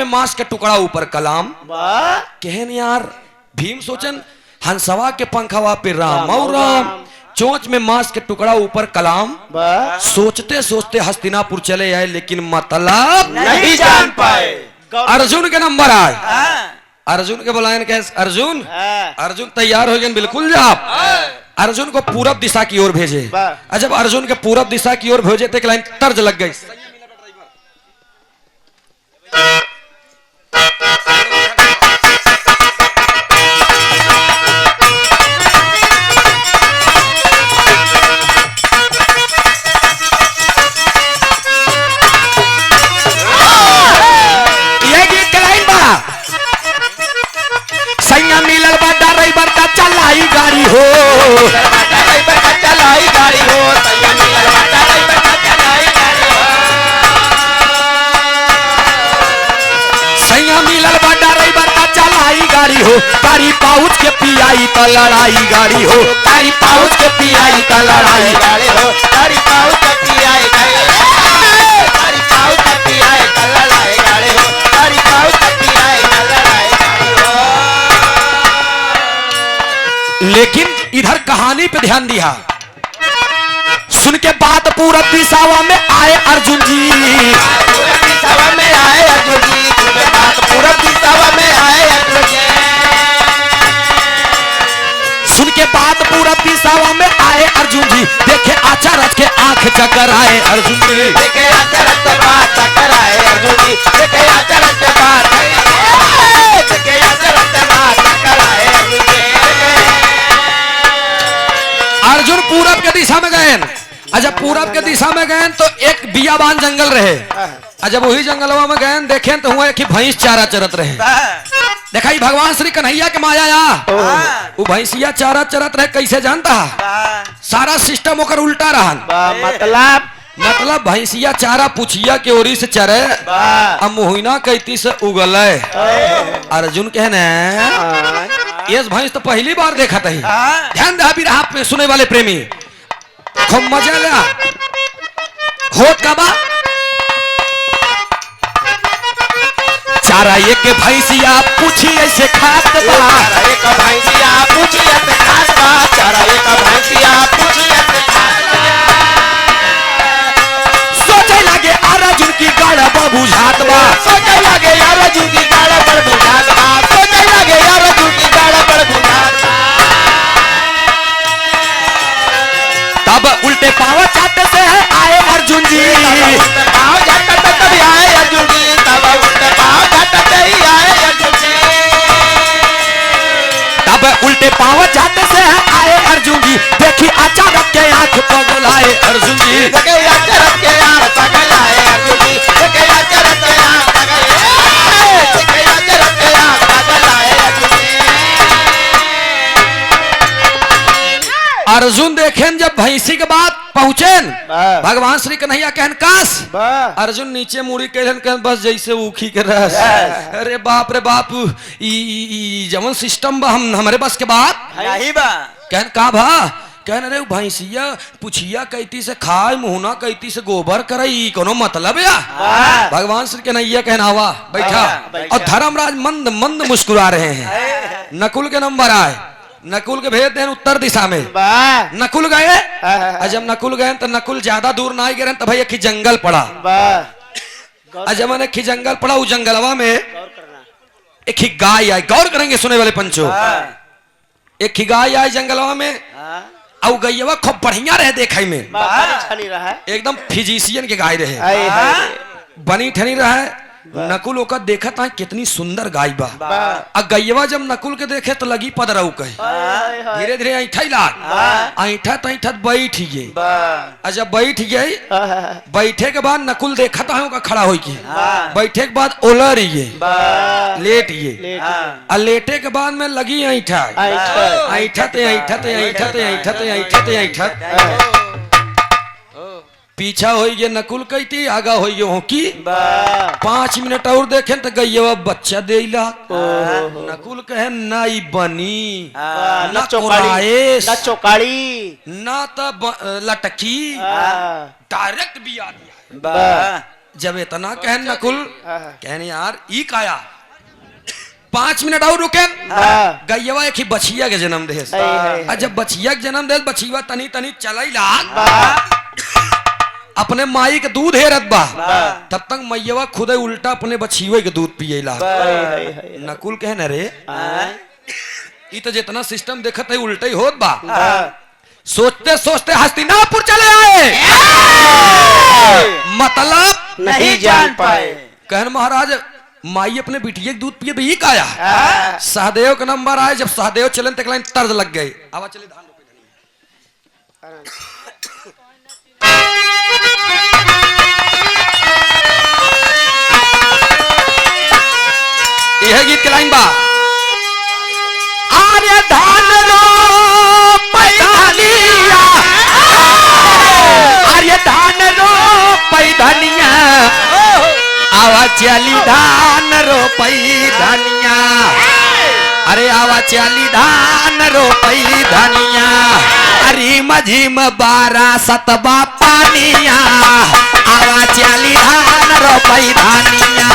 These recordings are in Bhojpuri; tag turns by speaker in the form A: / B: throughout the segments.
A: मांस के टुकड़ा ऊपर कलाम। कहन यार भीम सोचन हंसवा के पंखवा पे राम और राम, चोंच में मांस के टुकड़ा ऊपर कलाम। सोचते सोचते हस्तिनापुर चले आए लेकिन मतलब
B: नहीं जान पाए।
A: अर्जुन के नंबर आए। अर्जुन के बुलायन कैसे अर्जुन अर्जुन तैयार हो गए बिल्कुल जाप। अर्जुन को पूरब दिशा की ओर भेजे। जब अर्जुन के पूरब दिशा की ओर भेजे तो लाइन तर्ज लग गई। गाड़ी हो
B: चलाई गाड़ी हो
A: सैया मिलल बड़ा ड्राइवर का चलाई गाड़ी हो। कारी पाउच के पियाई तो लड़ाई गाड़ी हो।
B: कारी पाउच के पियाई का लड़ाई गाड़ी हो। कारी पाउच के पियाई कारी पाउच के पियाई का लड़ाई गाड़ी हो। कारी पाउच के पियाई का लड़ाई गाड़ी हो।
A: लेकिन इधर कहानी पे ध्यान दिया। सुन के बात पूरब दिशावा में आए अर्जुन जी।
B: पूरब दिशावा में आए अर्जुन जी। पूरब दिशावा में आए अर्जुन जी।
A: सुन के बात पूरब दिशावा में आए अर्जुन जी। देखे अचारज के आंख चकर आए अर्जुन जी।
B: देखे अचारज के बात चकर आए अर्जुन जी। देखे अचारज के बात देखे अचारज के बात चकर आए अर्जुन जी।
A: अर्जुन पूरब के दिशा में गए। जब पूरब के दिशा में गए तो एक बियाबान जंगल रहे। जब वही जंगलवा में गए देखे तो हुआ कि भैंस चारा चरत रहे। देखा भगवान श्री कन्हैया के माया वो भैंसिया चारा चरत रहे। कैसे जानता सारा सिस्टम होकर उल्टा रहा। मतलब भैंसिया चारा पुछिया के ओरी से चरे अब मोहिना कैती से उगल। अर्जुन कहने ये भैंस तो पहली बार देखा था। ध्यान दे बिरहा पे सुने वाले प्रेमी खूब मजा लिया होत का बा। चारा एक भैंसिया पूछी ऐसे खात बा।
B: चारा एक भैंसिया पूछी ऐसे खात बा। चारा एक भैंसिया पूछी ऐसे खात बा।
A: सोचे लगे अर्जुन की गाड़ा बुझात बा।
B: सोचे लगे अर्जुन की गाड़ा पर बुझात बा। सोचे लगे अर्जुन की गाड़ा पर बुझात बा।
A: तब उल्टे पाव चाटते से आए अर्जुन जी।
B: उल्टे पाव चाटते तभी आए अर्जुन जी। तब उल्टे पाव चाटते ही आए अर्जुन जी।
A: तब उल्टे पाव चाटते से आए अर्जुन जी। देखी अचानक के आंख पगल आए अर्जुन जी।
B: देखे अचानक के आंख पगल आए अर्जुन जी। देखे अचानक के आंख पगल आए। देखे अचानक के आंख पगल आए अर्जुन जी।
A: अर्जुन देखें जब भैंसी के बाद पहुंचे भगवान श्री कन्हैया कहन काश। अर्जुन नीचे मुड़ी कहन बस जैसे ऊखी के रस। अरे बाप रे बाप जवन सिस्टम बा हमारे बस के बात
B: नहीं बा।
A: कहन का भा कहन अरे भैंसिया पुछिया कैती से खाए मुहना कैती से गोबर करई कोनो मतलब या। भगवान श्री कन्हैया कहन आवा बैठा। और धर्मराज मंद मंद मुस्कुरा रहे हैं। नकुल के नंबर आए। नकुल के भेज दें उत्तर दिशा में। नकुल गए जब नकुल गए तो नकुल ज्यादा दूर ना गए तो भाई एक जंगल पड़ा। जब मैंने एक जंगल पड़ा उस जंगलवा में एक ही गाय आई। गौर करेंगे सुने वाले पंचों। एक ही गाय आई जंगलवा में और गैयवा खूब बढ़िया रहे देखे में एकदम फिजिशियन के गाय रहे बनी ठनी रहा। नकुल ओकर देखा था कितनी सुंदर गाय बा। गैयवा जब नकुल के देखे तो लगी पदरऊ कहे धीरे धीरे ऐठा लाग ऐठा तैठत बैठ गई। जब बैठ गई बैठे के बाद नकुल देखा था खड़ा हो के बैठे के बाद ओलर लेट गए। लेटे के बाद में लगी ऐठा ऐठत ऐठत ऐठत ऐठत ऐठत ऐठत पीछा हो गए नकुल कहती आगा हो गए हो की 5 मिनट और देखे तो गैया बच्चा दे नकुल कहे नाई बनी ना
B: चौकाड़ी
A: ना तो लटकी डायरेक्ट बिया जब इतना कहन नकुल
B: हाँ।
A: कहने यार ई काया 5 मिनट और रुके
B: हाँ।
A: गैयवा एक ही बछिया के जन्म दे
B: है।
A: जब बछिया के जन्म दे बछिया तनी तनी चलाई लाग
B: बा
A: अपने माई के दूध हेरत बा
B: बा
A: तब तक मैयवा खुद उल्टा अपने बछिए के दूध पिए ला
B: है।
A: नकुल कहन रे
B: हाँ।
A: ई तो जितना सिस्टम देखत है उल्टा ही होत बा
B: हाँ।
A: सोचते सोचते हस्तिनापुर चले आए मतलब
B: नहीं जान पाए।
A: कहन महाराज माई अपने बिटिया के दूध पिए तो ये काया
B: हाँ।
A: सहदेव का नंबर आए जब सहदेव चलन तक लाइन तर्ज लग गई आवा चले धान यह गीत के लाइन बा आर्य धान रो पैधानिया आर्य धान रो पैधानिया आवा चली धान रो पैधानिया अरे आवा चली धान रो पैधानिया अरे मझिम 12 सतबा पानिया आवा चली धान रो पैधानिया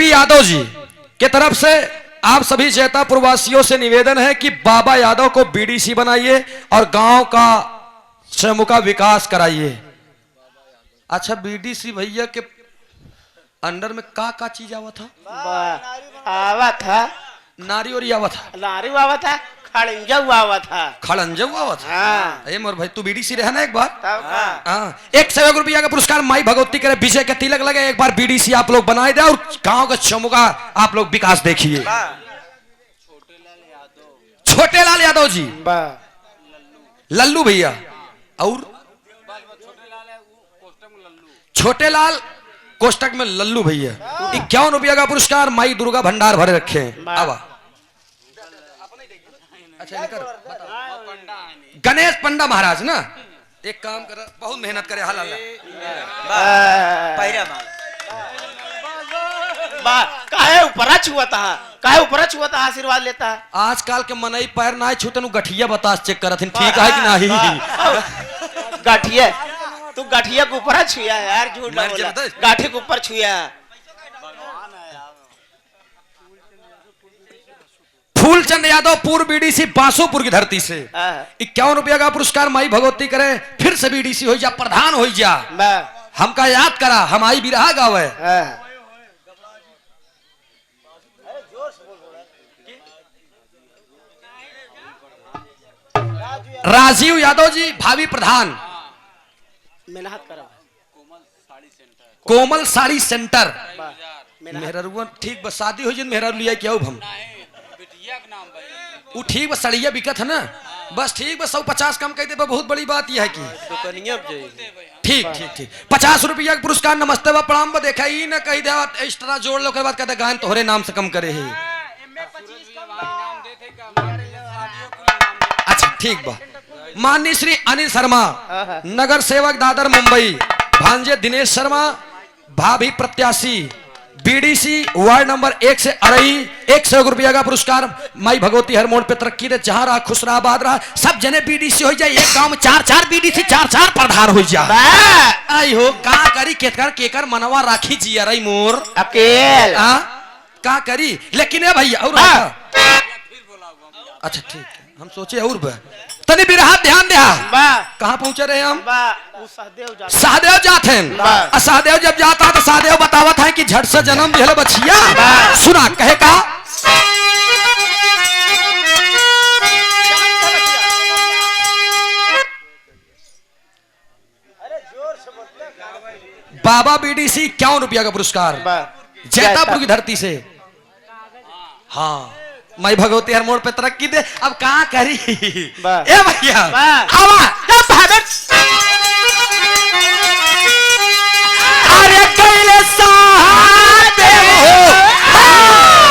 A: यादव जी के तरफ से आप सभी जैतापुर वासियों से निवेदन है कि बाबा यादव को बीडीसी बनाइए और गांव का समूह का विकास कराइए। अच्छा बीडीसी भैया के अंडर में का चीज आवा था?
B: आवा था
A: नारी और आवा था,
B: नारी आवा था, खड़ंजा आवा था,
A: खड़ंजा आवा था।
B: हाँ।
A: अरे मोर भाई तू बीडीसी रहना एक बार।
B: हाँ।
A: हाँ 100 रुपया का पुरस्कार माई भगवती करे विजय के तिलक लगे एक बार बीडीसी आप लोग बनाए दे और गांव का समूह का आप लोग विकास देखिए। छोटे लाल यादव जी, लल्लू भैया और छोटे लाल कोष्टक में लल्लू भैया 51 रुपया का पुरस्कार माई दुर्गा भंडार भरे रखे हैं। आवा अच्छा गणेश पंडा महाराज ना एक काम कर बहुत मेहनत करे हाल
B: काहे ऊपर छुआ था आशीर्वाद लेता है।
A: आजकल के मनई पैर ना छूते नु गठिया बतास चेक करत ठीक है कि नहीं।
B: गठिया तू गठिया के ऊपर छुआ है यार, झूठ ना बोला, गाठी के ऊपर छुआ।
A: फूलचंद यादव पूर्व बीडीसी बांसोपुर की धरती से 51 रुपया का पुरस्कार माई भगवती करे फिर से बीडीसी हो जा प्रधान हो जा हमका याद करा हम आई बिरहा गावे। राजीव यादव जी भावी प्रधान
B: मेहनत करा
A: कोमल साड़ी सेंटर मेहरुआ ठीक बस शादी हो जिन मेहरु लिया क्या हम वो ठीक बस सड़िया बिकत है ना बस ठीक बस 150 कम कह दे बहुत बड़ी बात यह है कि ठीक ठीक ठीक 50 रुपया का पुरस्कार नमस्ते बा प्रणाम बा देखा ही ना कही दे एक्स्ट्रा जोड़ लो के बाद कहते गायन तोहरे नाम से कम करे है। अच्छा ठीक बा माननीय श्री अनिल शर्मा नगर सेवक दादर मुंबई भांजे दिनेश शर्मा भाभी प्रत्याशी बीडीसी वार्ड नंबर 1 से अरई 100 रुपया का पुरस्कार माई भगवती हर मोड़ पे तरक्की दे जहां रहा खुश रहा आबाद रहा सब जने बीडीसी हो जाए एक गांव में 4-4 बीडीसी 4-4 प्रधान हो जाए। आई हो का करी केकर मनवा राखी जी अरई मोर
B: अकेल
A: का करी लेकिन है भैया और अच्छा ठीक है हम सोचे और तनी बिरहा ध्यान दे कहाँ पहुंचे रहे हम सहदेव जाते हैं। सहदेव जब जाता तो सहदेव बतावत है कि झट से जन्म दिहले बछिया सुना कहे का बाबा बीडीसी 51 रुपया का पुरस्कार जैतापुर की धरती से हाँ मैं भगवती हर मोड़ पे तरक्की दे अब कहाँ करी
B: वाह।
A: ए भैया
B: वाह।
A: आवा
B: जब भागत
A: अरे कैले सहदेव हो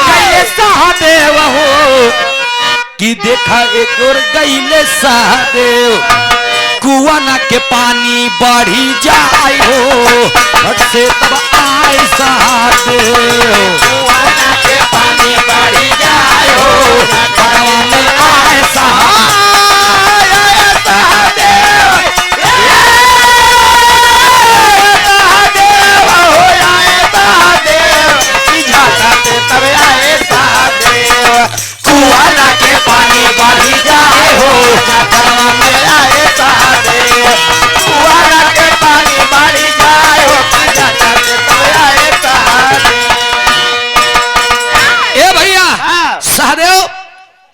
A: कैले सहदेव हो कि देखा एक और गैले सहदेव कुआं के पानी बढ़ी जाए हो हट से तब आए सहदेव
B: कुआं के पानी बढ़ी जाए हो
A: भगवान में आए सहदेव
B: कुआं के पानी बढ़ी जाए हो भगवान में आए सहदेव कुआं के पानी बढ़ी जाए हो आए सहदेव।
A: ए भैया सहदेव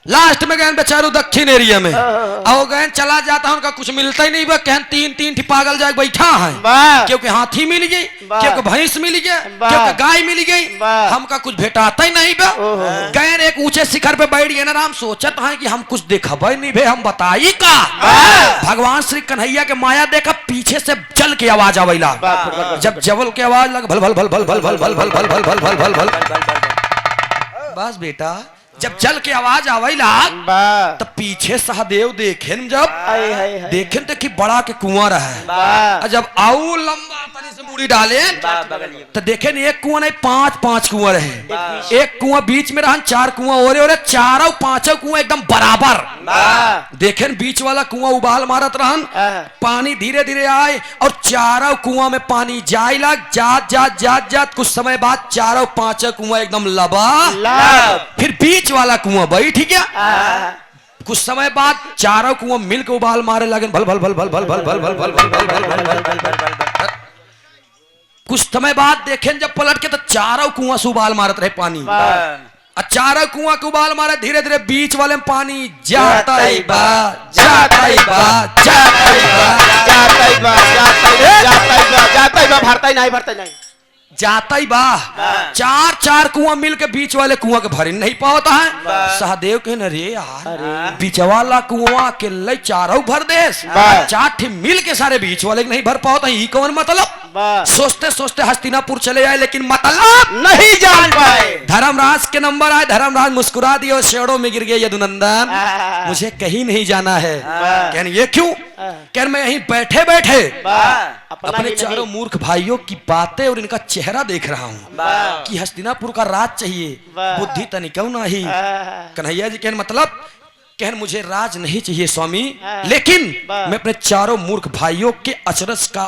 A: लास्ट में गए बेचारू दक्षिण एरिया में और गए चला जाता है उनका कुछ मिलता ही नहीं बा कहन तीन तीन ठी पागल जाके बैठा है
B: वाह।
A: क्योंकि हाथी मिल गई
B: वाह।
A: क्योंकि भैंस मिल गया
B: वाह।
A: क्योंकि गाय मिल गई
B: वाह।
A: हमका कुछ भेटाता ही नहीं बा
B: ओहो।
A: गए एक ऊंचे शिखर पे बैठ गए ना राम सोचत है कि हम कुछ देखब नहीं भे हम बताई का
B: वाह।
A: भगवान श्री कन्हैया के माया देखा पीछे से जल की आवाज आवेला
B: वाह।
A: जब जवल की आवाज लग भल भल भल भल भल भल भल भल भल भल भल भल भल भल बस बेटा जब जल की आवाज आवेला
B: वाह।
A: तब पीछे सहदेव देखे न जब
B: हाय हाय हाय।
A: देखे न तो कि बड़ा के कुआं रहा
B: वाह।
A: और जब आऊ लंबा तनी से मुड़ी डाले तो देखे नहीं एक कुआं नहीं पांच पांच कुआं रहे एक कुआं बीच में रहा चार कुआं और चारों पांचों कुआं एकदम बराबर
B: वाह।
A: देखे न बीच वाला कुआं उबाल मारत रहन
B: हाँ।
A: पानी धीरे धीरे आए और चारों कुआं में पानी जाए लग जात जात जात जात कुछ समय बाद चारों पांचों कुआं एकदम लबा
B: लाभ।
A: फिर बीच वाला कुआं बैठ गया
B: आहा।
A: कुछ समय बाद चारों कुआं मिलकर उबाल मारे लगे भल भल भल भल भल भल भल भल भल भल भल भल भल। कुछ समय बाद देखें जब पलट के तो चारों कुआं से उबाल मारत रहे पानी और चारों कुआं के उबाल मारे धीरे धीरे बीच वाले में पानी जाता ही बा जाता ही बा जाता ही बा
B: जाता ही बा जाता ही बा जाता ही बा जाता ही बा भरता ही नहीं भरता ही नहीं।
A: जाता ही बा चार चार कुआं मिल के बीच वाले कुआं के भर नहीं पाता है सहदेव के न रे यार बीच वाला कुआं के ले चारों भर देस
B: वाह।
A: चार ठी मिल के सारे बीच वाले के नहीं भर पाता है कौन मतलब
B: वाह।
A: सोचते सोचते हस्तिनापुर चले आए लेकिन मतलब
B: नहीं जान पाए।
A: धर्मराज के नंबर आए धर्मराज मुस्कुरा दिए और शेड़ों में गिर गए यदुनंदन
B: आह।
A: मुझे कहीं नहीं जाना है
B: वाह।
A: कहने ये क्यों कहने मैं यहीं बैठे बैठे
B: वाह।
A: अपने चारों मूर्ख भाइयों की बातें और इनका चेहरा देख रहा हूँ
B: वाह।
A: कि हस्तिनापुर का राज चाहिए
B: वाह।
A: बुद्धि तनिकौ नहीं
B: आहा।
A: कन्हैया जी कहने मतलब कहने मुझे राज नहीं चाहिए स्वामी
B: हाँ।
A: लेकिन
B: वाह।
A: मैं अपने चारों मूर्ख भाइयों के अचरज का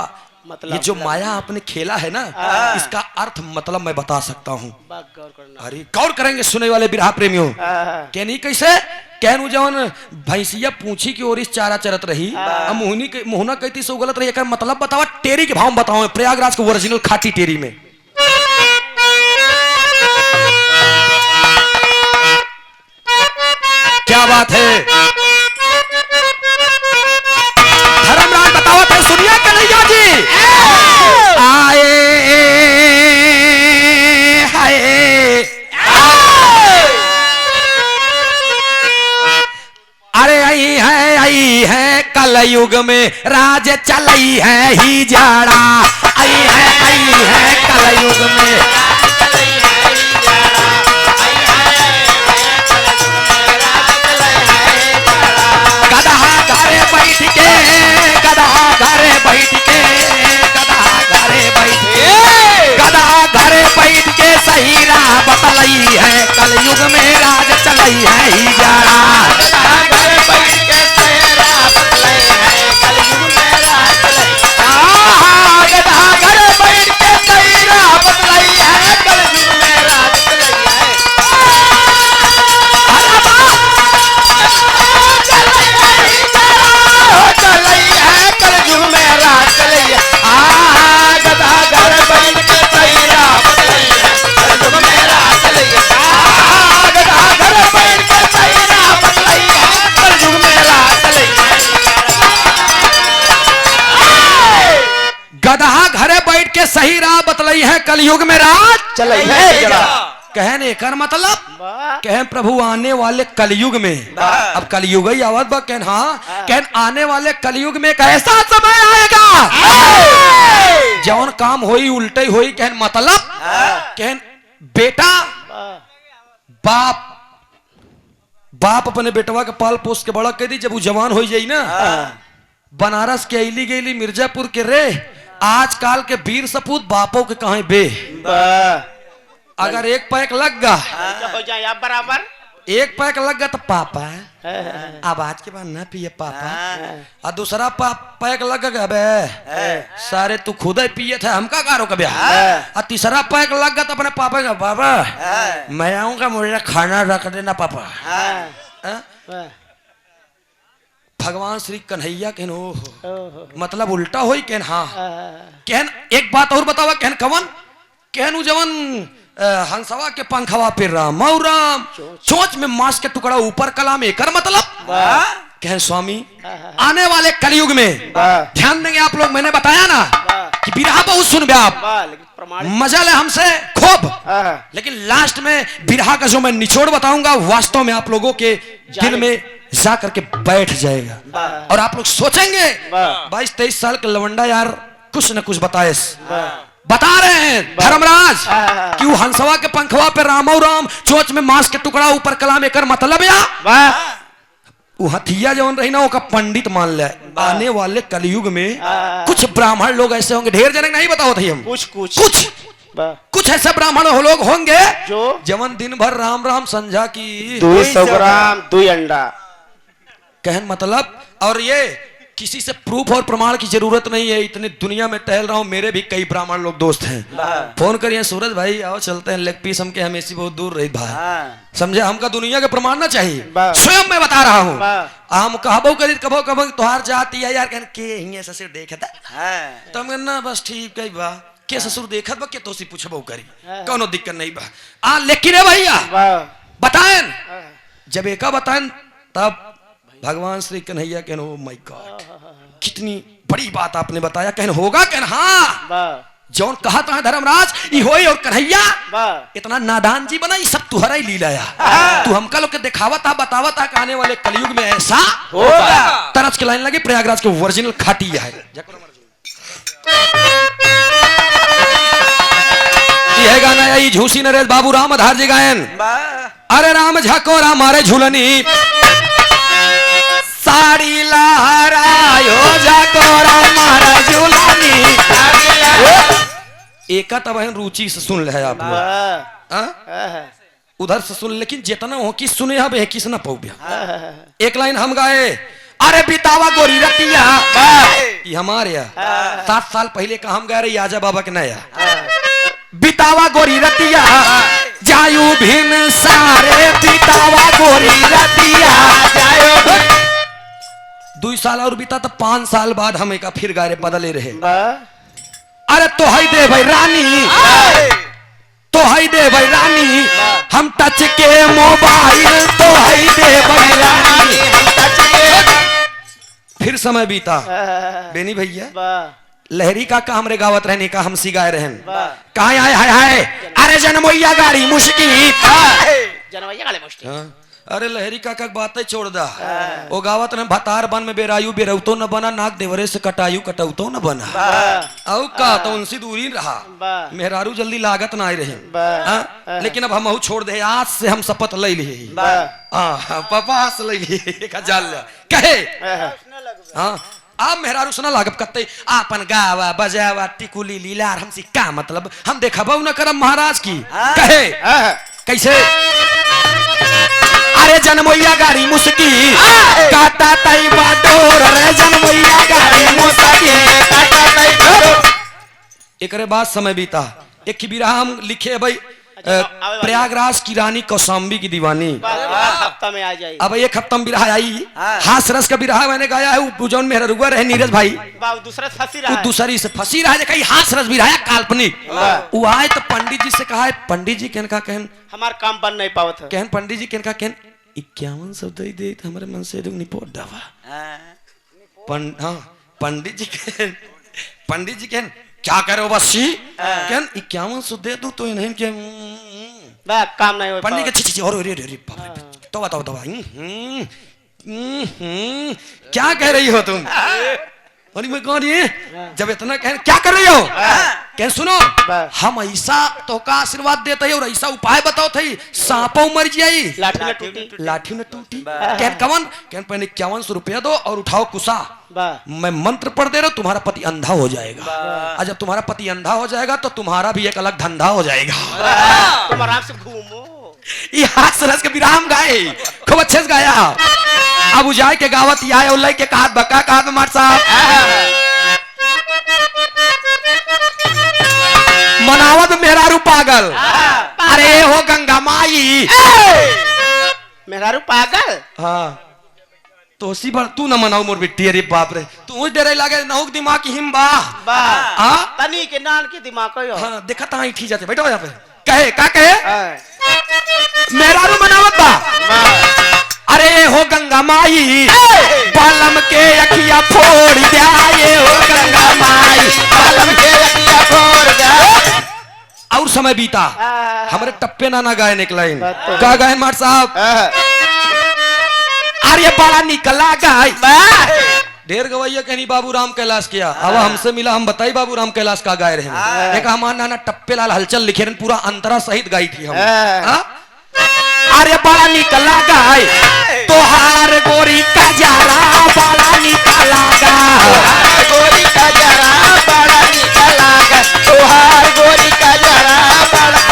B: मतलब
A: ये जो माया आपने खेला है ना
B: हाँ।
A: इसका अर्थ मतलब मैं बता सकता हूँ
B: बात गौर करना।
A: अरे गौर करेंगे सुने वाले बिरहा प्रेमियों
B: आहा।
A: कहनी कैसे कहनु जवन भैंसिया पूछी की ओर इस चारा चरत रही
B: हाँ।
A: मोहना कहती सो गलत रही एकर मतलब बतावा टेरी के भाव में बताओ प्रयागराज को ओरिजिनल खाटी टेरी में क्या बात है धर्मराज बताओ थे सुनिए कन्हैया जी आए हाय अरे आई है कल युग में राज चलई है ही जाड़ा आई है कल युग में गधा घरे बैठ के गधा घरे बैठ के गधा घरे बैठ के गधा घरे बैठ के सही राह बतलई है कल युग में राज चलई है ही जाड़ा
B: गधा घरे बैठ के सही राह बतलई है कल युग में राज चलई।
A: गधा घरे बैठ के सही राह बतलई है
B: कल युग में राज चलई है। चलई है कल युग में राज चलई है। गधा घरे बैठ के सही राह बतलई है कल युग में राज चलई है। गधा घरे बैठ के सही राह बतलई है कल युग में राज चलई है।
A: गधा घरे बैठ के सही राह बतलई है कलयुग में राज
B: चलई है जरा।
A: कहन एकर मतलब
B: वाह
A: कहन प्रभु आने वाले कलयुग में, अब कलयुग ही आवत बा, कहन हाँ कहन आने वाले कलयुग में एक ऐसा समय आएगा जौन काम होई उल्टे होई, कहन मतलब कहन बेटा बाप बाप अपने बेटवा के पाल पोस के बड़ा कर दी, जब वो जवान हो जाई ना बनारस के अली गईली मिर्जापुर के रे आजकल के वीर सपूत बापों के कहा बे, अगर एक पैक लग गा
B: हो जाए आप बराबर
A: एक पैक लग गया तो पापा अब आज के बाद ना पिए पापा, और दूसरा पैक लग गया बे सारे तू खुद ही पिए थे हमका कारो का ब्याह, और तीसरा पैक लग गया तो अपने पापा का पापा मैं आऊंगा मुझे खाना रख देना पापा। भगवान श्री कन्हैया कहन ओ मतलब उल्टा होई कहन हाँ कहन एक बात और बतावा कहन कवन कहन जवन हंसवा के पंखवा पे राम और राम चोंच में मांस के टुकड़ा ऊपर कलाम एकर मतलब कहन स्वामी आने वाले कलयुग में ध्यान देंगे आप लोग, मैंने बताया ना कि बिरहा बहुत सुन आप मजा ले हमसे खूब, लेकिन लास्ट में बिरहा का जो मैं निचोड़ बताऊंगा वास्तव में आप लोगों के दिल में जा करके बैठ जाएगा और आप लोग सोचेंगे 22-23 साल के लवंडा यार कुछ न कुछ बता रहे हैं धर्मराज कि वो हंसवा के पंखवा पे राम राम चोंच में मांस के टुकड़ा ऊपर कलाम एकर मतलब या वो हथिया जवन रही ना वो का पंडित मान ले। आने वाले कलयुग में कुछ ब्राह्मण लोग ऐसे होंगे, ढेर जन नहीं बताओ थे हम, कुछ ऐसे ब्राह्मण लोग होंगे जो जवन दिन भर राम राम संझा की
B: 200 ग्राम 2 अंडा
A: कहन मतलब, और ये किसी से प्रूफ और प्रमाण की जरूरत नहीं है, इतने दुनिया में टहल रहा हूं, मेरे भी कई ब्राह्मण लोग दोस्त हैं, फोन करिए सूरज भाई आओ चलते हैं लेग पीस, हमके हमेशा बहुत दूर रही भाई समझे, हमका दुनिया के प्रमाण ना चाहिए, स्वयं मैं बता रहा हूँ हम कहबो करी कबो कबो तोहार जाती है यार कहन के हिंगे ससुर देखता तो हम ना बस ठीक है बा के ससुर देखत बा के तोसी पूछबो करी कोनो दिक्कत नहीं बा लेकिन भैया बताएं जब एका बताएं तब भगवान श्री कन्हैया कहन ओ माय गॉड कितनी बड़ी बात आपने बताया, कहन होगा कहन हाँ जौन कहा था धर्मराज ई होई, और कन्हैया इतना नादान जी बना, ये सब तुहरा ही लीलाया तू हमका लोग के दिखावा था बतावा था कि आने वाले कलयुग में ऐसा होगा। तरस के लाइन लगे प्रयागराज के ओरिजिनल खाटी है यह गाना आई झूसी नरेश बाबू राम आधार जी गायन, अरे राम झको राम मारे झूलनी साड़ी लहरायो झकोरा मारा झूलनी एका तब रुचि से सुन ले आप उधर से सुन, लेकिन जितना हो कि सुने अब है किस ना पौ एक लाइन हम गाए, अरे बितावा गोरी रतिया ये हमारे 7 साल पहले का हम गा रहे आजा बाबा के नया बितावा गोरी रतिया जायु भिन सारे बितावा गोरी रतिया जायो 2 साल और बीता तो 5 साल बाद हम एक फिर गारे बदले रहे, अरे तो है दे भाई रानी तो है दे भाई रानी हम टच के मोबाइल तो है दे भाई रानी हम टच के फिर समय बीता बेनी भैया लहरी का हमरे गावत रहने का हम सी गाय रहन कहा आए हाय हाय अरे जनमैया गाड़ी मुश्किल
B: जनमैया गाड़ी मुश्किल
A: अरे लहरी काका बात छोड़ दा वो गावत ने भतार बन में बेरायु बेरौतो न बना नाक देवरे से कटायु कटौतो न बना औ का तो उनसे दूरी रहा मेहरारू जल्दी लागत ना आए रहे लेकिन अब हम छोड़ दे आज से हम शपथ ले लिए पापा से ले लिए कहे हाँ आप मेहरारू सुना लागब कत्ते आपन गावा बजावा टिकुली लीलार हमसे का मतलब हम देखबो न करम महाराज की कहे कैसे अरे जनमैया गाड़ी मुस्की काटा तई बाडोर रे जनमैया गाड़ी मुस्की काटा तई बाडोर एकरे बाद समय बीता एक की बिरहा हम लिखे भाई प्रयागराज की रानी कौशाम्बी की दीवानी
B: हफ्ता में आ जाएगी।
A: अब एक हफ्ता में बिरहा आई हास रस का बिरहा मैंने गाया है वो जौन मेहरुआ रहे नीरज भाई दूसरी से फंसी रहा है हास रस बिरहा काल्पनिक वो आए तो पंडित जी से कहा पंडित जी कहन का कहन
B: हमारा काम बन नहीं पावत है
A: कहन पंडित जी कहन का कहन 51 दे दे हमारे मन से निपोट दवा पंडित जी कहन क्या करो बसी कहन 51 दे दू तो इन्हें क्या
B: बा काम नहीं हो
A: पंडित के छी और अरे बाप रे, तो बताओ दवा क्या कह रही हो तुम? और मैं कौन ये जब इतना कह क्या कर रही हो? कह सुनो हम ऐसा तो का आशीर्वाद देते और ऐसा उपाय बताओ थे सांपों मर जाई लाठी न टूटी। कह कवन कह पहले 51 रुपया दो और उठाओ कुसा, मैं मंत्र पढ़ दे रहा हूँ, तुम्हारा पति अंधा हो जाएगा। और जब तुम्हारा पति अंधा हो जाएगा तो तुम्हारा भी एक अलग धंधा हो जाएगा।
B: तुम आराम से घूमो।
A: ये हाथ सरस के विराम गाए खूब अच्छे से गाया। अब उजाय के गावत आए और के कहा बका कहा में मार साहब मनावत मेहरारू पागल। अरे हो गंगा माई
B: मेहरारू पागल।
A: हाँ तो सी बार तू न मनाऊ मोर बिट्टी। अरे बाप रे तू डरे लागे नहुक दिमाग की हिम्बा
B: तनी के नान के दिमाग को।
A: हाँ देखा ता ठीक जाते बैठो यहाँ पे कहे का कहे मेहरारू मनावत बा। अरे हो गंगा माई बालम के अखिया फोड़ दिया। ये हो गंगा माई बालम के अखिया फोड़ दिया। और समय बीता हमारे टप्पे नाना गाय निकला का गायन मार साहब। अरे बड़ा निकला गाय ढेर गवैया कहनी बाबू राम कैलाश किया। अब हमसे मिला हम बताई बाबू राम कैलाश का गाय रहे। एक हमारा नाना टप्पे लाल हलचल लिखे पूरा अंतरा सहित गाई थी हम। अरे बड़ा निकला गाय तोहार गोरी का जरा बड़ा निकला गा गोरी का जरा बड़ा निकला गा तोहार गोरी का जरा बड़ा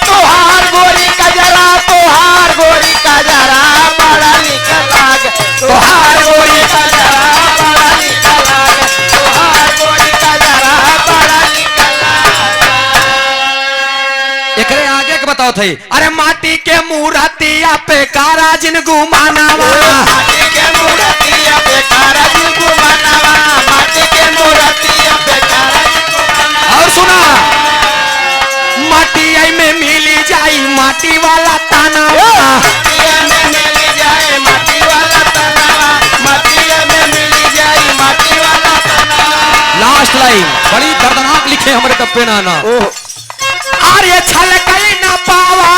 A: तोहार गोरी का जरा तोहार गोरी का जरा बड़ा निकला गा तोहार गोरी का जरा बड़ा निकला गा तोहार गोरी का जरा बड़ा निकला एकरे आगे के बताओ थे। अरे माटी के मूर्तिया पे कारा जिन गुमानावा माटी के मूर्तिया पे कारा जिन गुमानावा माटी के मूर्तिया पे कारा जिन गुमानावा। और सुना माटी आई में मिली जाई माटी वाला तानावा माटी में मिली जाए माटी वाला तानावा माटी में मिली जाई माटी वाला तानावा। लास्ट लाइन बड़ी दर्दनाक लिखे हमारे टप्पे नाना। अरे छलकई न पावा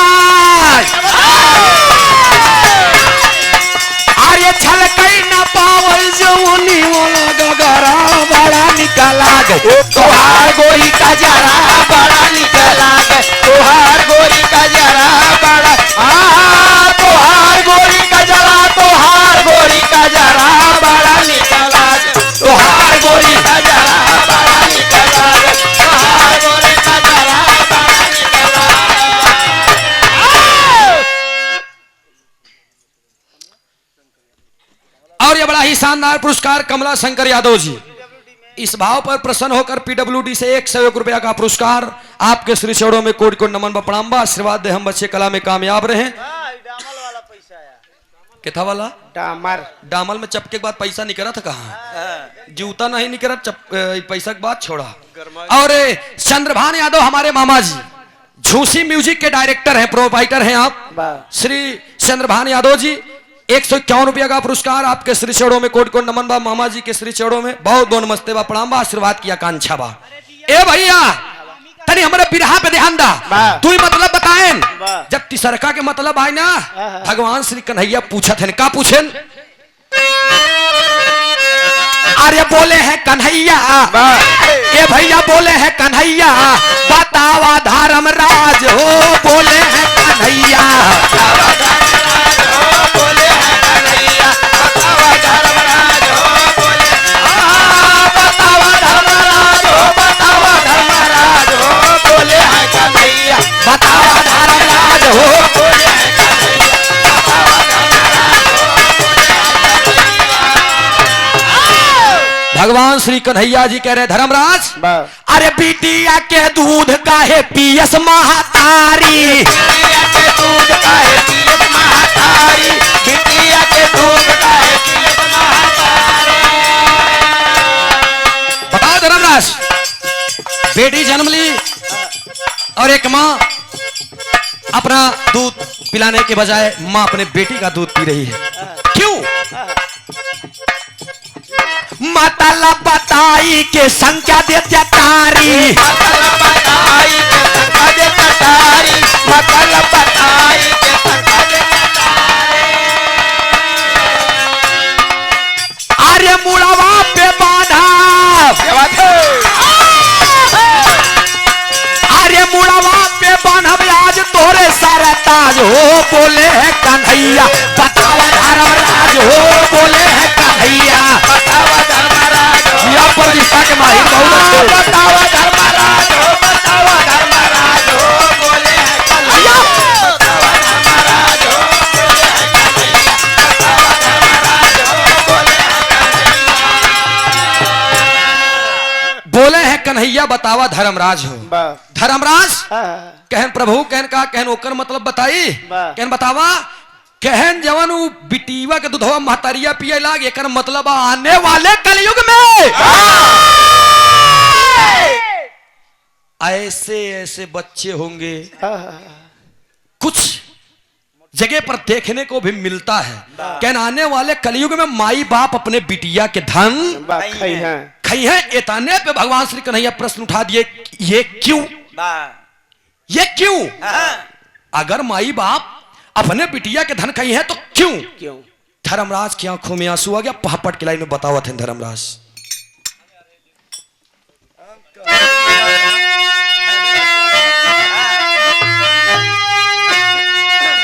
A: अरे छलकई न पावल जौनी वाला गगरा बड़ा निकला गे तोहार गोरी का जरा बड़ा निकला गे तोहार गोरी का जरा बड़ा तोहार गोरी का जरा तोहार गोरी का जरा बड़ा निकला गे तोहार गोरी का जरा बड़ा निकला गे तोहार गोरी का जरा बड़ा निकला। और ये बड़ा ही शानदार पुरस्कार कमला शंकर यादव जी इस भाव पर प्रसन्न होकर पीडब्ल्यूडी से 101 रुपया का पुरस्कार आपके श्री चरणों में कोटि कोटि नमन प्रणाम आशीर्वाद दे हम बच्चे कला में कामयाब रहे। किथा वाला डामल में चपके के बाद पैसा निकला था कहाँ जूता नहीं निकला पैसा के बाद छोड़ा। और चंद्रभान यादव हमारे मामा जी झूसी म्यूजिक के डायरेक्टर हैं प्रोवाइडर हैं आप श्री चंद्रभान यादव जी 151 रुपया का पुरस्कार आपके श्री चरणों में कोटि कोटि नमन बा मामा जी के श्री चरणों में बहुत बहुत नमस्ते बा प्रणाम बा आशीर्वाद की आकांक्षा बा। ए भैया तनी हमारे बिरहा पे ध्यान दा तू ही मतलब बताएं जब तिसरका के मतलब आए ना भगवान श्री कन्हैया पूछत है का पूछेन। अरे बोले हैं कन्हैया ए भैया बोले हैं कन्हैया बतावा धर्म राज हो बोले हैं कन्हैया बोले हैं कन्हैया बतावा धर्म राज हो बोले बतावा धर्म राज हो बतावा धर्म राज हो बोले हैं कन्हैया बतावा धर्म राज हो बोले हैं कन्हैया बतावा धर्म राज हो बोले भगवान श्री कन्हैया जी कह रहे धर्मराज अरे बिटिया के दूध काहे पियस महातारी बिटिया के दूध काहे पियस महातारी बिटिया के दूध काहे पियस महातारी। बताओ धर्मराज बेटी जन्म ली और एक माँ अपना दूध पिलाने के बजाय माँ अपने बेटी का दूध पी रही है क्यों? मतलब बताई के संख्या दे जतारी मतलब बताई के संख्या दे जतारी धर्मराज हो बोले है कन्हैया, बतावा धर्मराज हो बोले है कन्हैया,
B: बतावा धर्मराज हो,
A: या प्रतिष्ठा के माहिर बहुत अच्छे।
B: बतावा धर्मराज हो, बतावा धर्मराज हो, बोले है कन्हैया, बतावा धर्मराज हो, बोले है कन्हैया, बतावा धर्मराज हो, बोले है कन्हैया।
A: बोले है कन्हैया बतावा धर्मराज हो।
B: वाह,
A: धर्मराज
B: हाँ,
A: कहन प्रभु कहन का कहन ओकर मतलब बताई,
B: वाह।
A: कहन बतावा कहन जवन उ बिटीवा के दूधवा महतरिया पिए लाग, एकर मतलब आने वाले कलयुग में ऐसे ऐसे बच्चे होंगे, कुछ जगह पर देखने को भी मिलता है। कहन आने वाले कलयुग में माई बाप अपने बिटिया के धन
B: वाह, खई हैं,
A: खई है। इतने पे भगवान श्री कन्हैया प्रश्न उठा दिए, ये क्यों, ये क्यों? अगर माई बाप अपने बिटिया के धन खई है तो क्यों?
B: क्यों?
A: धर्मराज की आंखों में आंसू आ गया। पहापट की लाइन में बतावा थे धर्मराज।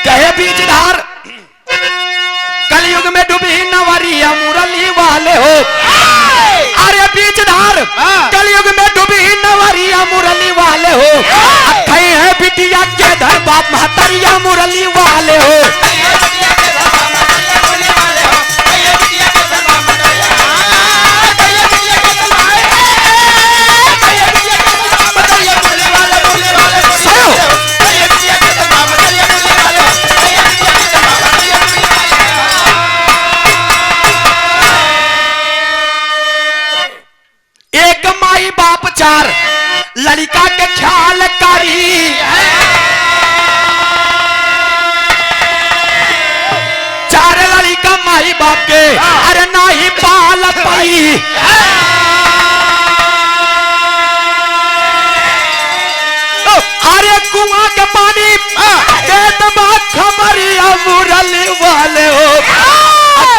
A: कहे बीजधार कलयुग में डूबी नवरिया मुरली वाले हो, अरे बीजधार कलयुग में डूबी नवरिया मुरली वाले हो, खई है बिटिया के धन बाप महतरिया मुरली वाले हो। एक माई बाप चार लड़का के ख्याल करी, चार लड़का माई बाप के अरे नहीं पाल पाई। अरे कुआं के पानी देत बात खबरिया मुरली वाले हो,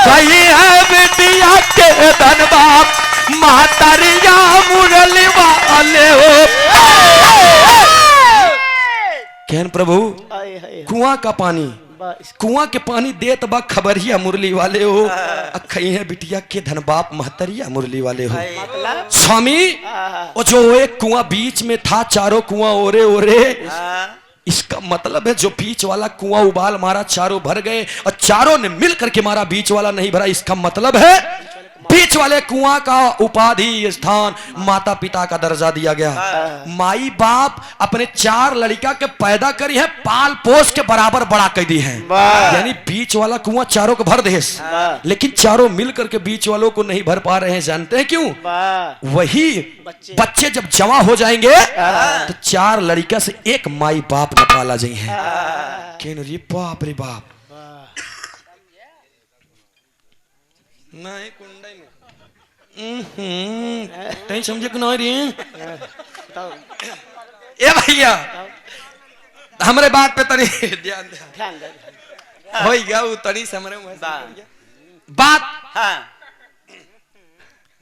A: कही है बिटिया के धन बाप महतरिया मुरली वाले हो। कहन प्रभु
B: आए, हाय,
A: कुआं का पानी,
B: वाह, इस-
A: कुआं के पानी देत बा खबरिया मुरली वाले हो, खई है बिटिया के धन बाप महतरिया मुरली वाले हो।
B: मतलब
A: स्वामी वो जो एक कुआं बीच में था, चारों कुआं ओरे ओरे, इसका मतलब है जो बीच वाला कुआं उबाल मारा चारों भर गए और चारों ने मिल करके मारा, बीच वाला नहीं भरा। इसका मतलब है बीच वाले कुआं का उपाधि स्थान माता पिता का दर्जा दिया गया। माई बाप अपने चार लड़का के पैदा करी है, पाल पोस के बराबर बड़ा कर दी है।
B: वाह।
A: यानी बीच वाला कुआं चारों को भर देस,
B: वाह।
A: लेकिन चारों मिल करके बीच वालों को नहीं भर पा रहे हैं। जानते हैं क्यों?
B: वाह,
A: वही
B: बच्चे।
A: बच्चे जब जमा हो जाएंगे तो चार लड़का से एक माई बाप न पाला जाए हैं। रे बाप रे बाप, नहीं कुंडई में तई समझे कि नहीं रे? ए भैया हमरे बात पे तनी ध्यान दे,
B: ध्यान दे,
A: हो गया वो तनी समरे बात।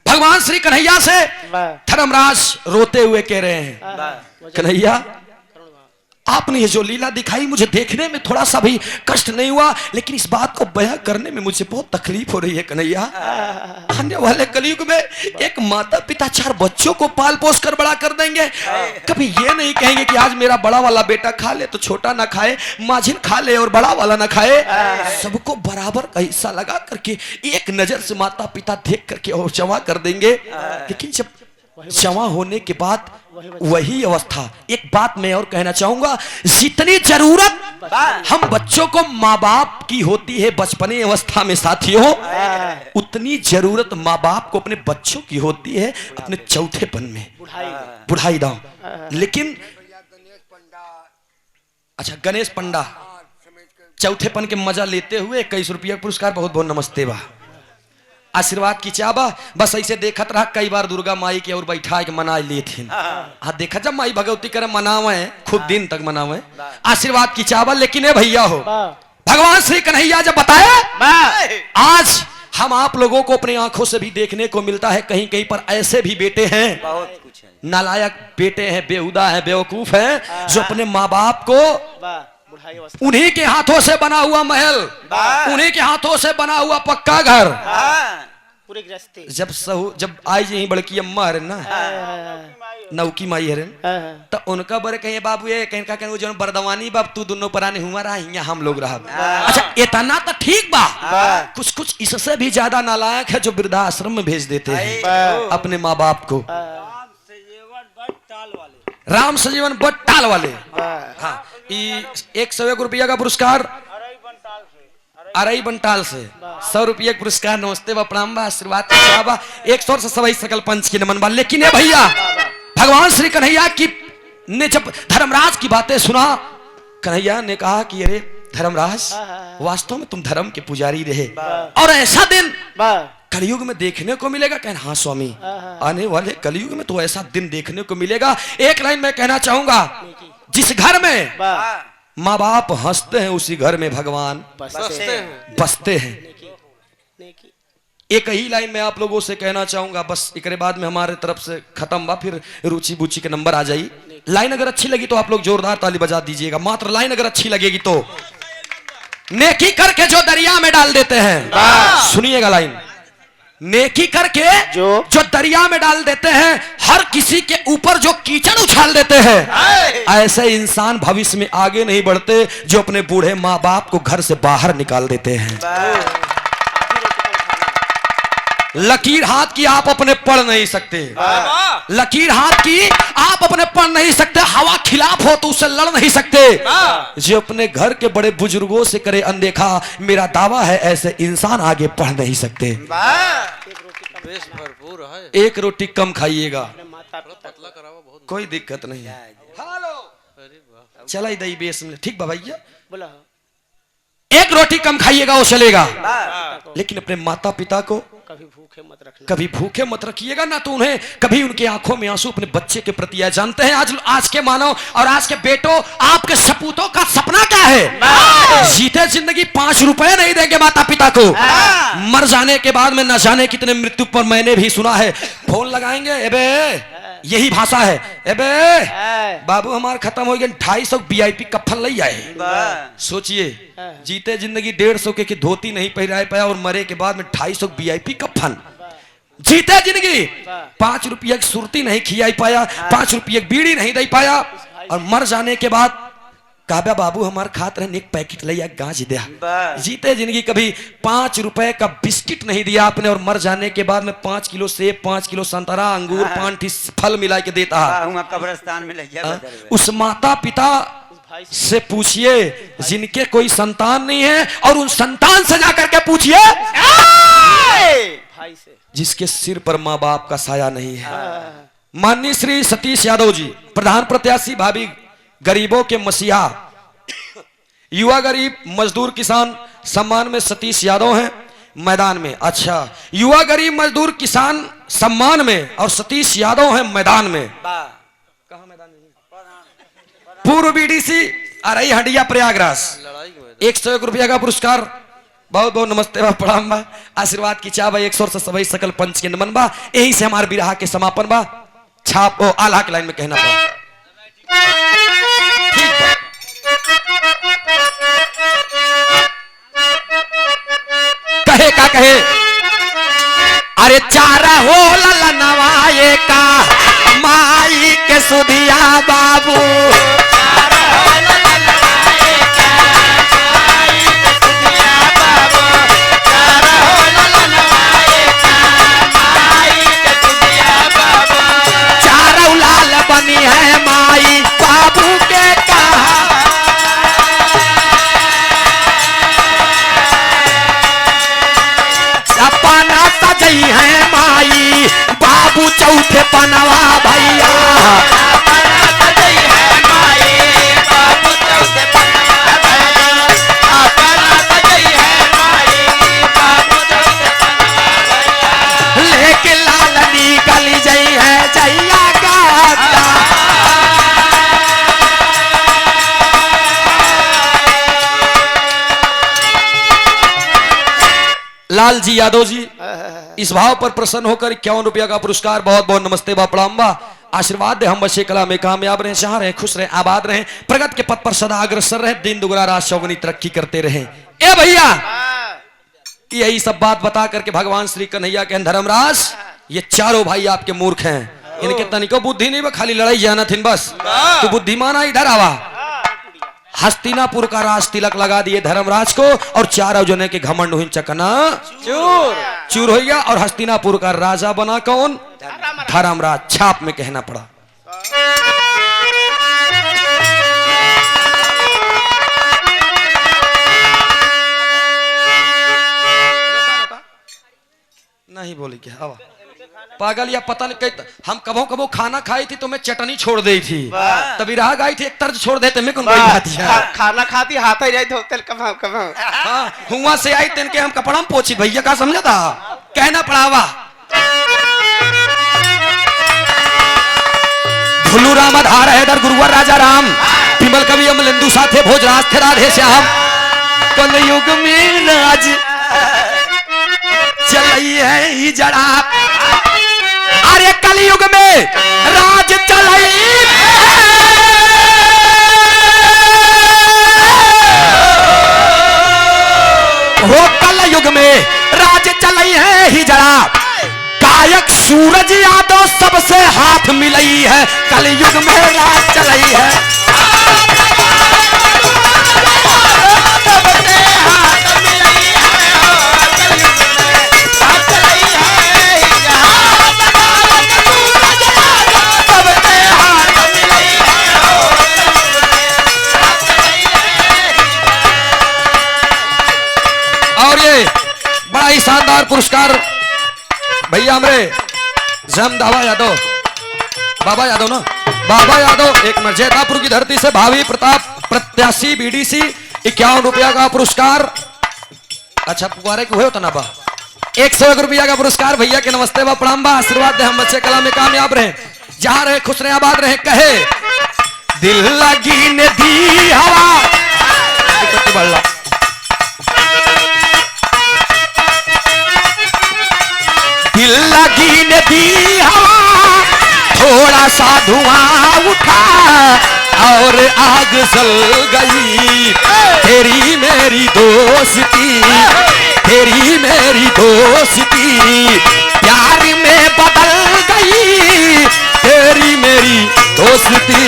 A: भगवान श्री कन्हैया से
B: वाह,
A: धर्मराज रोते हुए कह रहे हैं, कन्हैया आपने ये जो लीला दिखाई मुझे देखने में थोड़ा सा भी कष्ट नहीं हुआ, लेकिन इस बात को बयां करने में मुझे बहुत तकलीफ हो रही है कन्हैया। आने वाले कलयुग में एक माता पिता चार बच्चों को पाल पोस कर बड़ा कर देंगे। कभी ये नहीं कहेंगे कि आज मेरा बड़ा वाला बेटा खा ले तो छोटा ना खाए, माझिन खा ले और बड़ा वाला ना खाए। सबको बराबर का हिस्सा लगा करके एक नजर से माता पिता देख करके और जमा कर देंगे। लेकिन जब जमा होने के बाद वही अवस्था। एक बात मैं और कहना चाहूंगा, जितनी जरूरत हम बच्चों को माँ बाप की होती है बचपने अवस्था में साथियों, उतनी जरूरत माँ बाप को अपने बच्चों की होती है अपने चौथेपन में, बुढ़ाई दाव। लेकिन अच्छा, गणेश पंडा चौथेपन के मजा लेते हुए 21 रुपया पुरस्कार, बहुत बहुत नमस्ते बा, आशीर्वाद की चाबा। बस ऐसे देखत रहा, कई बार दुर्गा माई के और बैठा के मना लिए थे। हाँ देखा जब माई भगवती करे मनावे, खूब दिन तक मनावे, आशीर्वाद की चाबा। लेकिन ये भैया हो, भगवान श्री कन्हैया जब बताए, आज हम आप लोगों को अपनी आंखों से भी देखने को मिलता है, कहीं कहीं पर ऐसे भी बेटे हैं,
B: बहुत कुछ है,
A: नालायक बेटे हैं, बेहुदा है, बेवकूफ है, जो अपने माँ बाप को
B: बुढ़ाई अवस्था।
A: उन्हीं के हाथों से बना हुआ महल,
B: वाह।
A: उन्हीं के हाथों से बना हुआ पक्का घर।
B: हाँ, पूरे गृहस्थी।
A: जब आई जी बड़की अम्मा हरे ना, नौकी माई हरे, तो उनका बड़े कहे बाबू ये कहीं का कहीं जो बरदवानी बाप तू दोनों पराने हुआ रहा यहाँ हम लोग रहा। अच्छा इतना तो ठीक बा, कुछ कुछ इससे भी ज्यादा नालायक है जो वृद्धाश्रम में भेज देते हैं अपने माँ बाप को। राम सजीवन बट्टाल वाले। हाँ, 101 रुपया का पुरस्कार अरई बंटाल से 100 रुपये पुरस्कार। नमस्ते बा प्रणाम बा आशीर्वाद बा 100 से सभी सकल पंच की नमन बा। लेकिन भैया भगवान श्री कन्हैया की ने जब धर्मराज की बातें सुना, कन्हैया ने कहा कि अरे धर्मराज वास्तव में तुम धर्म के पुजारी रहे और ऐसा दिन कलयुग में देखने को मिलेगा। कहना हाँ स्वामी, आने वाले कलयुग में तो ऐसा दिन देखने को मिलेगा। एक लाइन में कहना चाहूंगा, जिस घर में माँ बाप हंसते हैं उसी घर में भगवान बसते हैं। एक ही लाइन में आप लोगों से कहना चाहूंगा, बस एक बाद में हमारे तरफ से खत्म बा, फिर रुचि बुची के नंबर आ जाई। लाइन अगर अच्छी लगी तो आप लोग जोरदार ताली बजा दीजिएगा, मात्र लाइन अगर अच्छी लगेगी तो। नेकी करके जो दरिया में डाल देते हैं, सुनिएगा लाइन, नेकी करके जो दरिया में डाल देते हैं, हर किसी के ऊपर जो कीचड़ उछाल देते हैं, ऐसे इंसान भविष्य में आगे नहीं बढ़ते जो अपने बूढ़े माँ बाप को घर से बाहर निकाल देते हैं। लकीर हाथ की आप अपने पढ़ नहीं सकते, लकीर हाथ की आप अपने पढ़ नहीं सकते, हवा खिलाफ हो तो उससे लड़ नहीं सकते। जो अपने घर के बड़े बुजुर्गों से करे अनदेखा, मेरा दावा है ऐसे इंसान आगे पढ़ नहीं सकते।
C: भरपूर है,
A: एक रोटी कम खाइएगा,
C: पतला करावा बहुत,
A: कोई दिक्कत नहीं है। चला दही बेस में ठीक बा भैया, एक रोटी कम खाइएगा वो चलेगा, लेकिन अपने माता पिता को कभी भूखे मत रखिएगा ना, तो उन्हें कभी उनके आंखों में आंसू अपने बच्चे के प्रति आए। जानते हैं आज के मानव और आज के बेटों, आपके सपूतों का सपना क्या है? जीते जिंदगी 5 रुपए नहीं देंगे माता पिता को, मर जाने के बाद में न जाने कितने मृत्यु पर मैंने भी सुना है, फोन लगाएंगे, एबे यही भाषा है, एबे बाबू हमार खत्म हो गया, 250 VIP कफन ले आए। सोचिए, जीते जिंदगी 150 के धोती नहीं पहनाए पाया और मरे के बाद में 250 VIP कफन। जीते जिंदगी 5 रुपये की सुरती नहीं खिलाई पाया, 5 रुपये की बीड़ी नहीं दे पाया, और मर जाने के बाद काबा बाबू हमार खात रहे एक पैकेट लिया गांज दिया। जीते जिंदगी कभी 5 रुपए का बिस्किट नहीं दिया आपने, और मर जाने के बाद में 5 किलो सेब, 5 किलो संतरा, अंगूर, 5 फल मिला के देता है।
B: कब्रिस्तान में ले गया।
A: उस माता पिता से पूछिए जिनके कोई संतान नहीं है, और उन संतान से जाकर के पूछिए जिसके सिर पर माँ बाप का साया नहीं है। माननीय श्री सतीश यादव जी, प्रधान प्रत्याशी भाभी गरीबों के मसीहा, युवा गरीब मजदूर किसान सम्मान में सतीश यादव हैं मैदान में। अच्छा, युवा गरीब मजदूर किसान सम्मान में और सतीश यादव हैं मैदान में। कहां मैदान में? पूर्व BDC अरई हंडिया प्रयागराज, 101 रुपया का पुरस्कार। बहुत बहुत नमस्ते बा प्रणाम बा आशीर्वाद की चाह बा, 100 से सभी सकल पंच के नमन बा। यही से हमारे बिरहा के समापन बा। छाप आल्हा के लाइन में कहना पड़ा कहे का कहे, अरे चारा हो ललनवाए का माई के सुधिया बाबू, चारा लाल बनी है माई बाबू के कहा, अपना सजई है माई बाबू चौथे पनवा भैया, लेके लाल निकल जई है जैया गाता। लाल जी यादव जी इस भाव पर प्रसन्न होकर 51 रुपया का पुरस्कार। बहुत बहुत नमस्ते बा प्रणाम बा आशीर्वाद दे हम बच्चे कला में कामयाब रहे, जहां रहे खुश रहे, आबाद रहे, प्रगति के पथ पर सदा अग्रसर रहे, दिन दुगुना रात चौगुनी तरक्की करते रहे। ए भैया यही सब बात बता करके भगवान श्री कन्हैया के धर्मराज ये चारों भाई आपके मूर्ख हैं, इनके तनिको बुद्धि नहीं, खाली लड़ाई जाना थी बस। तो बुद्धिमान इधर आवा। हस्तिनापुर का राज तिलक लगा दिए धर्मराज को और चारों जने के घमंड हुई चकना चूर हो गया और हस्तिनापुर का राजा बना कौन? धर्मराज। छाप में कहना पड़ा। नहीं बोली क्या हवा पागल या पता नहीं कहीं हम कबो कबो खाना खाई थी तो मैं चटनी छोड़ दी थी, तभी राग आई थी एक तर्ज छोड़ देते मैं कौन खाती है
B: खाना खाती हाथ ही जाए धोते कब कब
A: हाँ हुआ से आई तिनके हम कपड़ा में पोछी भैया का समझा था कहना पड़ावा। भुल्लू राम आधार हैदर गुरुवर राजा राम विमल कवि अमलेंदु साथे भोजराज थे राधे श्याम। कलयुग में राज चलई है ही जड़ा, अरे कलयुग में राज चलई हो, कलयुग में राज चलई है ही जड़ा, गायक सूरज यादव सबसे हाथ मिलई है, कलयुग में राज चलई है। और ये बड़ा ही शानदार पुरस्कार भैया हमरे जम दावा यादव बाबा यादव ना बाबा यादव एक मर्जेदापुर की धरती से भावी प्रताप प्रत्याशी बीडीसी 51 रुपया का पुरस्कार। अच्छा पुकारे के हुए होता ना बा 101 रुपया का पुरस्कार भैया के नमस्ते बा प्रणाम बा। आशीर्वाद दे हम बच्चे कला में कामयाब रहे, जहां रहे खुश रहे आबाद रहे। कहे दिल लगी ने दी हवा दिल लगी ने दी हवा, थोड़ा सा धुआं उठा और आग जल गई, तेरी मेरी दोस्ती तेरी मेरी दोस्ती प्यार में बदल गई, तेरी मेरी दोस्ती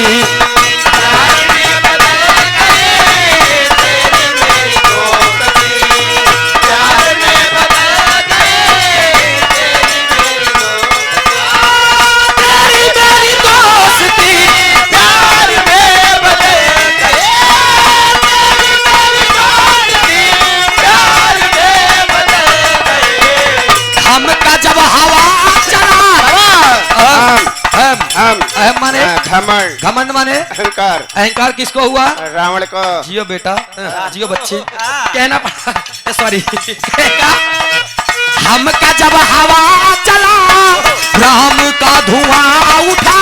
A: माने घमंड घमंड माने अहंकार। अहंकार किसको हुआ? रावण को। जियो बेटा जियो बच्चे कहना पड़ा सॉरी। हमका जब हवा चला राम का धुआं उठा,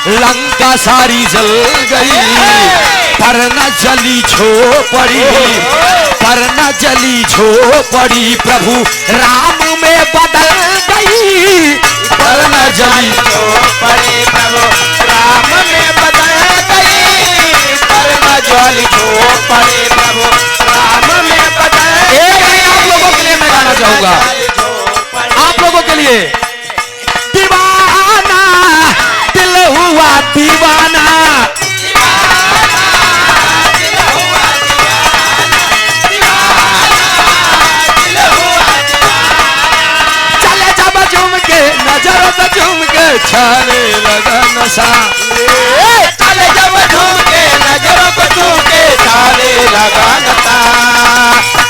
A: लंका सारी जल गई पर न जली झोपड़ी पर न जली झोपड़ी, प्रभु राम में बदल गई पर न जली झोपड़ी, प्रभु राम में बदल गई पर न जली झोपड़ी, प्रभु राम में बदल गई। आप लोगों के लिए मैं गाना चाहूंगा, आप लोगों के लिए। दीवाना दिल हुआ दीवाना, चले जब झूम के नजरों से झूम के छाने लगा नशा, चले जब झूम के नजरों से झूम के छाने लगा नशा,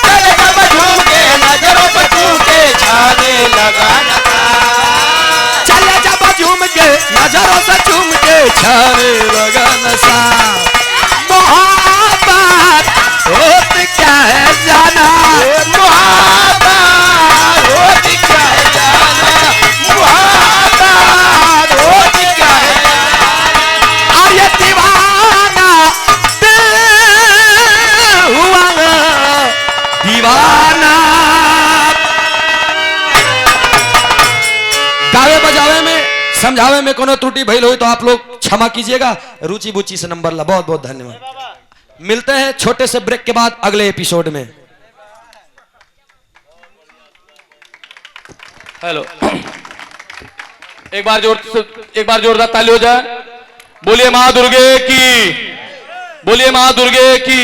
A: चले जब झूम के नजरों से झूम के छाने लगा नशा, चले जब झूम के नजरों से झूम के छाने लगा नशा। मोहब्बत होत क्या है जाना, मोहब्बत होत क्या है जाना, मोहब्बत होत क्या है जाना, और ये दीवाना दिल हुआ दीवाना। गावे बजावे में समझावे में कोनो त्रुटि भइल हुई तो आप लोग क्षमा कीजिएगा। रुचि बुचि से नंबर ला। बहुत बहुत धन्यवाद। मिलते हैं छोटे से ब्रेक के बाद अगले एपिसोड में।
D: हेलो, एक बार जोरदार ताली हो जाए। बोलिए मां दुर्गे की, बोलिए मां दुर्गे की।